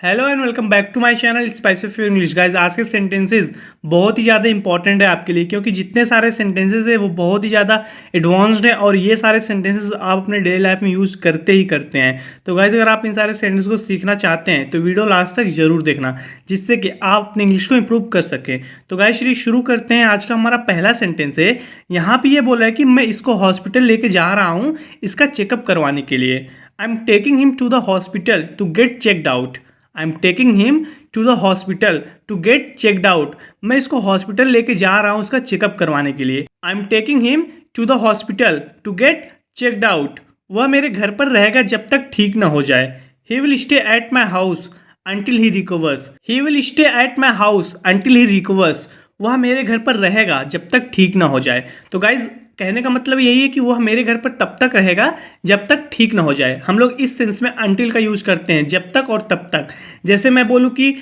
Hello and welcome back to my channel spicy of English guys. आज के sentences बहुत ही ज़्यादा इंपॉर्टेंट है आपके लिए, क्योंकि जितने सारे सेंटेंसेस है वो बहुत ही ज़्यादा एडवांस्ड है और ये सारे सेंटेंसेस आप अपने डेली लाइफ में यूज़ करते ही करते हैं। तो गाइस अगर आप इन सारे सेंटेंस को सीखना चाहते हैं तो वीडियो लास्ट तक जरूर देखना, जिससे कि आप अपने इंग्लिश को इंप्रूव कर सकें। तो गाइस चलिए शुरू करते हैं। आज का हमारा पहला सेंटेंस है, यहाँ पर यह बोला है कि मैं इसको हॉस्पिटल लेके जा रहा हूँ इसका चेकअप करवाने के लिए। I am taking him to the hospital to get checked out. I am taking him to the hospital to get checked out. मैं इसको हॉस्पिटल लेके जा रहा हूँ उसका चेकअप करवाने के लिए। I am taking him to the hospital to get checked out. वह मेरे घर पर रहेगा जब तक ठीक ना हो जाए। He will stay at my house until he recovers. He will stay at my house until he recovers. वह मेरे घर पर रहेगा जब तक ठीक ना हो जाए। तो गाइज कहने का मतलब यही है कि वह मेरे घर पर तब तक रहेगा जब तक ठीक ना हो जाए। हम लोग इस सेंस में अंटिल का यूज करते हैं, जब तक और तब तक। जैसे मैं बोलूँ कि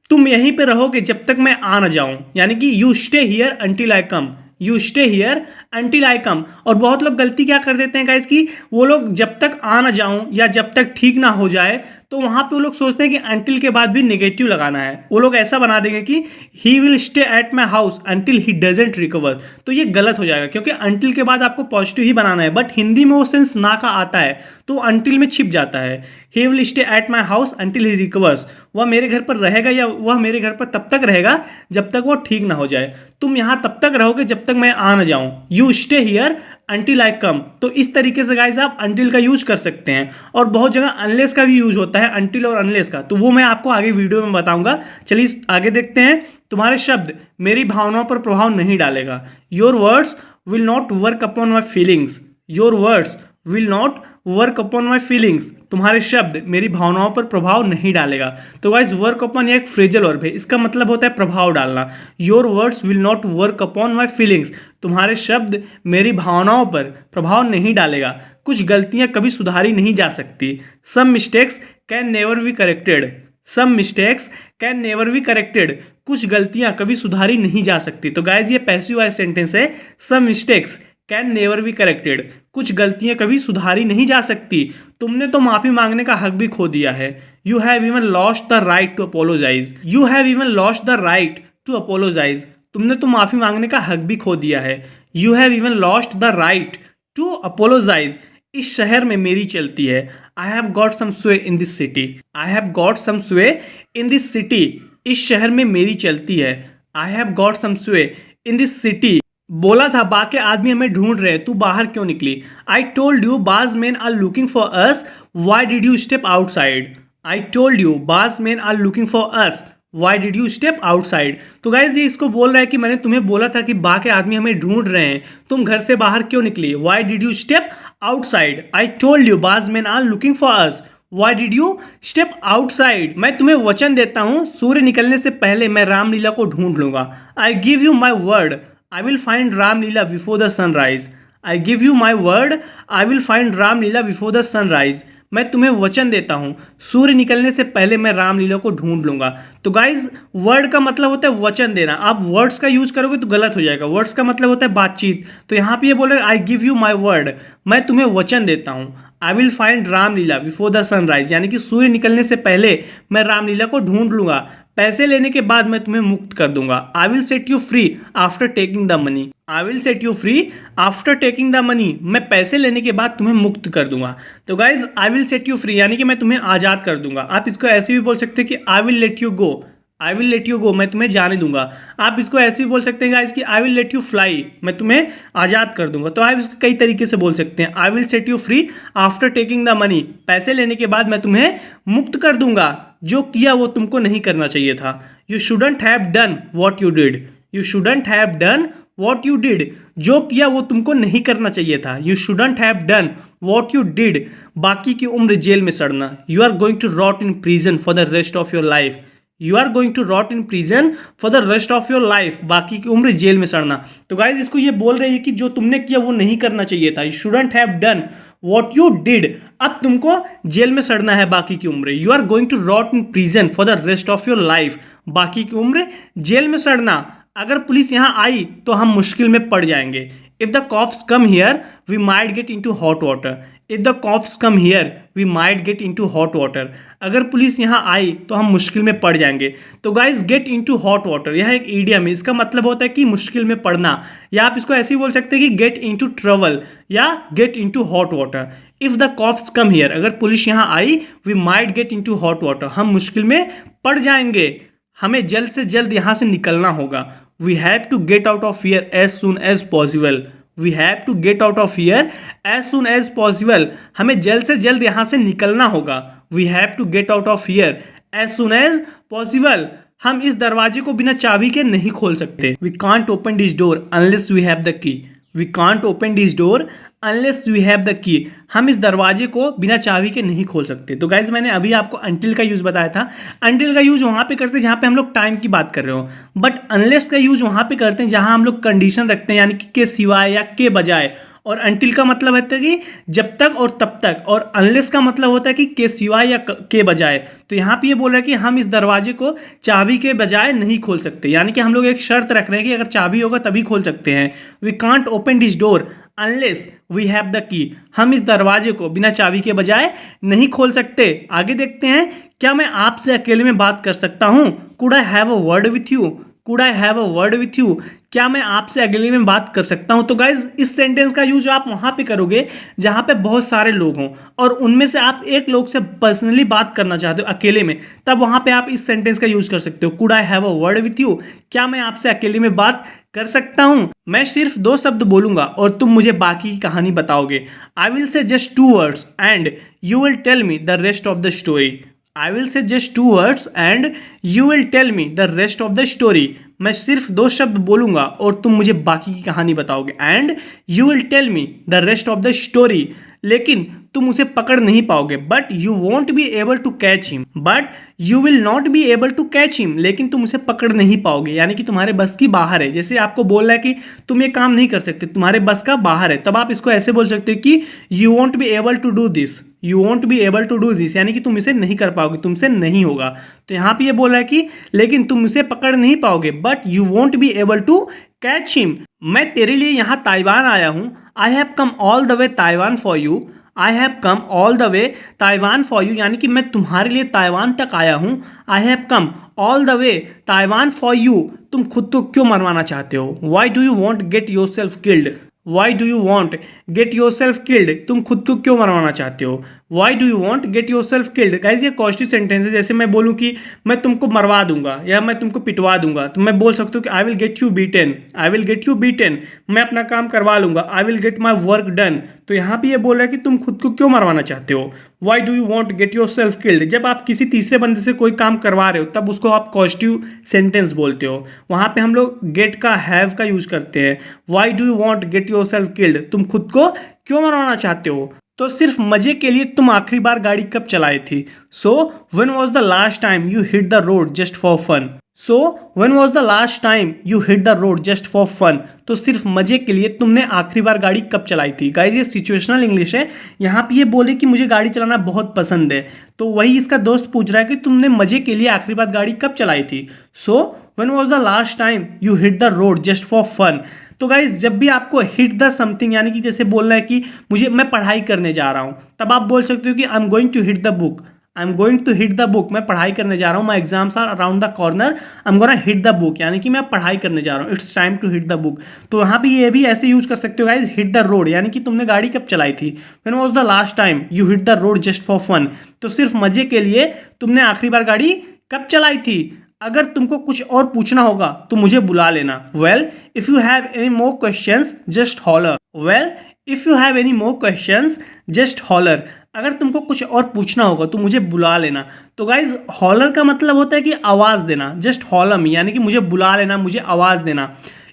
तुम यहीं पे रहोगे जब तक मैं आ ना जाऊं, यानी कि you stay here until I come. You stay here until I come. और बहुत लोग गलती क्या कर देते हैं गाइस कि वो लोग जब तक आ ना जाऊं या जब तक ठीक ना हो जाए, तो वहां पे वो लोग सोचते हैं कि अंटिल के बाद भी नेगेटिव लगाना है। वो लोग ऐसा बना देंगे कि he will stay at my house until he doesn't recover. तो ये गलत हो जाएगा, क्योंकि अंटिल के बाद आपको पॉजिटिव ही बनाना है। बट हिंदी में वो सेंस ना का आता है तो अंटिल में छिप जाता है। He will stay at my house until he recovers. वह मेरे घर पर रहेगा या वह मेरे घर पर तब तक रहेगा जब तक वो ठीक ना हो जाए। तुम यहाँ तब तक रहोगे जब तक मैं आ ना जाऊं। You stay here until I come. तो इस तरीके से गाइस आप अंटिल का यूज कर सकते हैं। और बहुत जगह अनलेस का भी यूज होता है, अंटिल और अनलेस का, तो वो मैं आपको आगे वीडियो में बताऊंगा। चलिए आगे देखते हैं। तुम्हारे शब्द मेरी भावनाओं पर प्रभाव नहीं डालेगा। Your words will not work upon my feelings. Your words will not work upon my feelings. तुम्हारे शब्द मेरी भावनाओं पर प्रभाव नहीं डालेगा। तो गाइस वर्क अपॉन एक फ्रेजल वर्ब है, इसका मतलब होता है प्रभाव डालना। Your words will not work upon my feelings. तुम्हारे शब्द मेरी भावनाओं पर प्रभाव नहीं डालेगा। कुछ गलतियां कभी सुधारी नहीं जा सकती। Some mistakes can never be corrected. Some mistakes can never be corrected. कुछ गलतियां कभी सुधारी नहीं जा सकती। तो गाइस ये पैसिव वॉइस सेंटेंस है। Some mistakes can never be corrected. कुछ गलतियां कभी सुधारी नहीं जा सकती। तुमने तो माफी मांगने का हक भी खो दिया है। You have even lost the right to apologise. You have even lost the right to apologise. तुमने तो माफी मांगने का हक भी खो दिया है। You have even lost the right to apologise. इस शहर में मेरी चलती है। आई have got some sway in this city. I have got some sway in this city. इस शहर में मेरी चलती है। आई have got some sway in this city. बोला था बाकी आदमी हमें ढूंढ रहे, तू बाहर क्यों निकली। I told you bad men are looking for us, why did you step outside. I told you bad men are looking for us, why did you step outside. तो गाइज ये इसको बोल रहा है कि मैंने तुम्हें बोला था कि बाकी आदमी हमें ढूंढ रहे हैं, तुम घर से बाहर क्यों निकली। Why did you step outside. I told you bad men are looking for us, why did you step outside. मैं तुम्हें वचन देता हूँ सूर्य निकलने से पहले मैं रामलीला को ढूंढ लूंगा। I give you my word, I will find Ramlila before the sunrise. I give you my word. I will find Ramlila before the sunrise. मैं तुम्हें वचन देता हूँ सूर्य निकलने से पहले मैं रामलीला को ढूंढ लूंगा। तो गाइज वर्ड का मतलब होता है वचन देना। आप वर्ड्स का यूज करोगे तो गलत हो जाएगा। वर्ड्स का मतलब होता है बातचीत। तो यहाँ पे ये बोल रहे I give you my word, मैं तुम्हें वचन देता हूँ। I will find Ramlila before the sunrise, यानी कि सूर्य निकलने से पहले मैं रामलीला को ढूंढ लूंगा। पैसे लेने के बाद मैं तुम्हें मुक्त कर दूंगा। I will set you free after taking the money. I will set you free after taking the money. मैं पैसे लेने के बाद तुम्हें मुक्त कर दूंगा। तो guys I will set you free यानी कि मैं तुम्हें आज़ाद कर दूंगा। आप इसको ऐसे भी बोल सकते हैं कि I will let you go. I will let you go, मैं तुम्हें जाने दूंगा। आप इसको ऐसे भी बोल सकते हैं गाइस कि I will let you fly, मैं तुम्हें आज़ाद कर दूंगा। तो आप इसको कई तरीके से बोल सकते हैं। I will set you free after taking the money, पैसे लेने के बाद मैं तुम्हें मुक्त कर दूंगा। जो किया वो तुमको नहीं करना चाहिए था। You shouldn't have done what you did. You shouldn't have done what you did. जो किया वो तुमको नहीं करना चाहिए था। You shouldn't have done what you did. बाकी की उम्र जेल में सड़ना। You are going to rot in prison for the rest of your life. You are going to rot in prison for the rest of your life. बाकी की उम्र jail में सड़ना। तो गाइज इसको ये बोल रही है कि जो तुमने किया वो नहीं करना चाहिए था। You shouldn't have done what you did. अब तुमको जेल में सड़ना है बाकी की उम्र। You are going to rot in prison for the rest of your life. बाकी की उम्र जेल में सड़ना। अगर पुलिस यहाँ आई तो हम मुश्किल में पड़ जाएंगे। If the cops come here we might get into hot water. If the cops come here we might get into hot water. अगर पुलिस यहाँ आई तो हम मुश्किल में पड़ जाएंगे। तो guys get into hot water यह एक ईडियम है, इसका मतलब होता है कि मुश्किल में पड़ना, या आप इसको ऐसे ही बोल सकते हैं कि गेट इनटू ट्रबल या get into hot water. If the cops come here, अगर पुलिस यहाँ आई we might get into hot water, हम मुश्किल में पड़ जाएंगे, हमें जल्द से जल्द यहाँ से निकलना होगा। We have to get out of here as soon as possible. We have to get out of here as soon as possible, हमें जल्द से जल्द यहाँ से निकलना होगा। We have to get out of here as soon as possible, हम इस दरवाजे को बिना चाबी के नहीं खोल सकते। We can't open this door unless we have the key. We can't open this door unless we have the key, हम इस दरवाजे को बिना चाबी के नहीं खोल सकते। तो गाइज मैंने अभी आपको अनटिल का यूज़ बताया था। अनटिल का यूज़ वहाँ पे करते हैं जहाँ पे हम लोग टाइम की बात कर रहे हो, बट अनलेस का यूज़ वहाँ पे करते हैं जहाँ हम लोग कंडीशन रखते हैं, यानी कि के सिवाय या के बजाय। और अनटिल का मतलब होता है कि जब तक और तब तक, और अनलेस का मतलब होता है कि के सिवाय या के बजाय। तो यहाँ पे ये बोल रहा है कि हम इस दरवाजे को चाबी के बजाय नहीं खोल सकते, यानी कि हम लोग एक शर्त रख रहे हैं कि अगर चाबी होगा तभी खोल सकते हैं। We can't open this door unless we have the key, हम इस दरवाजे को बिना चाबी के बजाय नहीं खोल सकते। आगे देखते हैं, क्या मैं आपसे अकेले में बात कर सकता हूँ? Could I have a word with you? Could I have a word with you, क्या मैं आपसे अकेले में बात कर सकता हूं? तो गाइज इस सेंटेंस का यूज आप वहां पे करोगे जहां पे बहुत सारे लोग हों और उनमें से आप एक लोग से पर्सनली बात करना चाहते हो अकेले में, तब वहां पे आप इस सेंटेंस का यूज कर सकते हो। Could I have a word with you, क्या मैं आपसे अकेले में बात कर सकता हूं? मैं सिर्फ 2 शब्द बोलूंगा और तुम मुझे बाकी की कहानी बताओगे। I will say just 2 words and you will tell me the rest of the story. I will say just 2 words and you will tell me the rest of the story. मैं सिर्फ 2 शब्द बोलूंगा और तुम मुझे बाकी की कहानी बताओगे। And you will tell me the rest of the story. लेकिन तुम उसे पकड़ नहीं पाओगे। But you won't be able to catch him. But you will not be able to catch him. लेकिन तुम उसे पकड़ नहीं पाओगे, यानी कि तुम्हारे बस की बाहर है। जैसे आपको बोल रहा है कि तुम ये काम नहीं कर सकते, तुम्हारे बस का बाहर है, तब आप इसको ऐसे बोल सकते हो कि you won't be able to do this. You won't be able to do this, यानी कि तुम इसे नहीं कर पाओगे, तुमसे नहीं होगा। तो यहाँ पे ये बोल रहा है कि लेकिन तुम उसे पकड़ नहीं पाओगे। But you won't be able to catch him. मैं तेरे लिए यहाँ ताइवान आया हूँ। I have come all the way Taiwan for you. I have come all the way Taiwan for you, यानी कि मैं तुम्हारे लिए ताइवान तक आया हूँ। I have come all the way Taiwan for you. तुम खुद को क्यों मरवाना चाहते हो? Why do you want get yourself killed? Why do you want get yourself killed? तुम खुद को क्यों मरवाना चाहते हो? Why do you want get yourself killed? Guys ये कॉस्टिव सेंटेंस है। जैसे मैं बोलूँ कि मैं तुमको मरवा दूंगा या मैं तुमको पिटवा दूंगा, तो मैं बोल सकता हूँ कि I will get you beaten. I will get you beaten, मैं अपना काम करवा लूंगा। I will get my work done. तो यहाँ पे ये बोल रहा है कि तुम खुद को क्यों मरवाना चाहते हो। Why do you want get your self killed, जब आप किसी तीसरे बंदे से कोई काम करवा रहे हो तब उसको आप कॉस्टिव सेंटेंस बोलते हो। वहाँ पे हम लोग गेट का हैव का यूज करते हैं। Why do you want get your self killed, तुम खुद को क्यों मरवाना चाहते हो। तो सिर्फ मजे के लिए तुम आखिरी बार गाड़ी कब चलाई थी? So when was the last time you hit the road just for fun. So when was the last time you hit the road just for fun, तो सिर्फ मजे के लिए तुमने आखिरी बार गाड़ी कब चलाई थी। गाइस ये सिचुएशनल इंग्लिश है। यहाँ पे ये बोले कि मुझे गाड़ी चलाना बहुत पसंद है, तो वही इसका दोस्त पूछ रहा है कि तुमने मजे के लिए आखिरी बार गाड़ी कब चलाई थी। So when was the last time you hit the road just for fun. तो गाइज जब भी आपको हिट द समथिंग, यानी कि जैसे बोलना है कि मैं पढ़ाई करने जा रहा हूँ, तब आप बोल सकते हो कि I am going to hit the book. I am going to hit the book, मैं पढ़ाई करने जा रहा हूँ। My exams are around the corner, I am gonna hit the book, यानी कि मैं पढ़ाई करने जा रहा हूँ। It's time to hit the book. तो यहाँ पे ये भी ऐसे यूज कर सकते हो गाइज, हिट द रोड, यानी कि तुमने गाड़ी कब चलाई थी। When was the last time you hit the road just for fun, तो सिर्फ मजे के लिए तुमने आखिरी बार गाड़ी कब चलाई थी। अगर तुमको कुछ और पूछना होगा तो मुझे बुला लेना। Well if you have any more questions just holler. Well if you have any more questions just holler, अगर तुमको कुछ और पूछना होगा तो मुझे बुला लेना। तो गाइज हॉलर का मतलब होता है कि आवाज देना। जस्ट हॉलर मी, यानी कि मुझे बुला लेना, मुझे आवाज देना।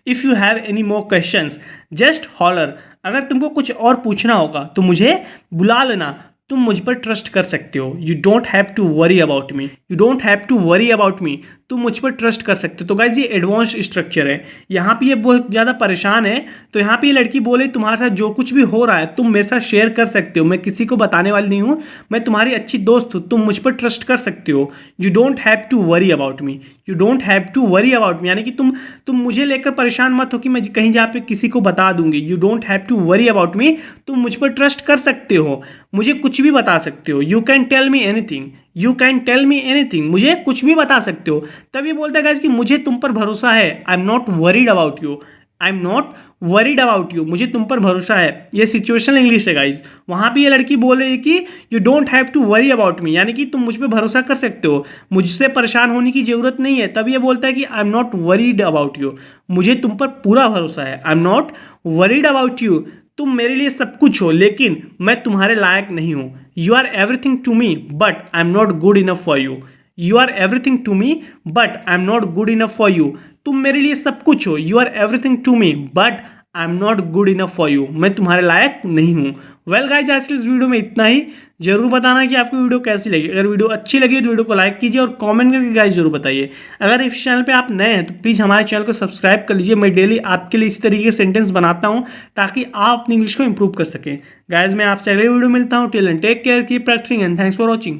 If you have any more questions just holler, अगर तुमको कुछ और पूछना होगा तो मुझे बुला लेना। तुम मुझ पर ट्रस्ट कर सकते हो। You don't have to worry about me. You don't have to worry about me, तुम मुझ पर ट्रस्ट कर सकते हो। तो गाइज ये एडवांस स्ट्रक्चर है। यहाँ पे ये बहुत ज़्यादा परेशान है, तो यहाँ पे ये लड़की बोले तुम्हारे साथ जो कुछ भी हो रहा है तुम मेरे साथ शेयर कर सकते हो, मैं किसी को बताने वाली नहीं हूँ, मैं तुम्हारी अच्छी दोस्त हूँ, तुम मुझ पर ट्रस्ट कर सकते हो। You don't have to worry about me, you don't have to worry about me, यानी कि तुम मुझे लेकर परेशान मत हो कि मैं कहीं जा पे किसी को बता दूंगी। You don't have to worry about me, तुम मुझ पर ट्रस्ट कर सकते हो, मुझे कुछ भी बता सकते हो। You can tell me anything, you can tell me anything, मुझे कुछ भी बता सकते हो। तब ये बोलता है गाइस कि मुझे तुम पर भरोसा है, आई am not worried about you, I am not worried about you, मुझे तुम पर भरोसा है। ये सिचुएशनल इंग्लिश है गाइज। वहाँ पे ये लड़की बोल रही है कि you don't have to worry about me, यानी कि तुम मुझ पर भरोसा कर सकते हो, मुझसे परेशान होने की जरूरत नहीं है। तब ये बोलता है कि I am not worried about you, मुझे तुम पर पूरा भरोसा है। आई am not worried about you, तुम मेरे लिए सब कुछ हो लेकिन मैं तुम्हारे लायक नहीं हूँ। You are everything to me but I am not good enough for you, you are everything to me but I am not good enough for you, तुम मेरे लिए सब कुछ हो। You are everything to me but I am not good enough for you, मैं तुम्हारे लायक नहीं हूँ। वेल गाइज आज की इस वीडियो में इतना ही। जरूर बताना कि आपको वीडियो कैसी लगी। अगर वीडियो अच्छी लगी तो वीडियो को लाइक कीजिए और कमेंट करके गाइज जरूर बताइए। अगर इस चैनल पे आप नए हैं तो प्लीज़ हमारे चैनल को सब्सक्राइब कर लीजिए। मैं डेली आपके लिए इस तरीके के सेंटेंस बनाता हूँ ताकि आप अपनी इंग्लिश को इंप्रूव कर सकें। गाइज मैं आपसे अगले वीडियो मिलता हूँ। Till then take care, keep practising and thanks for watching.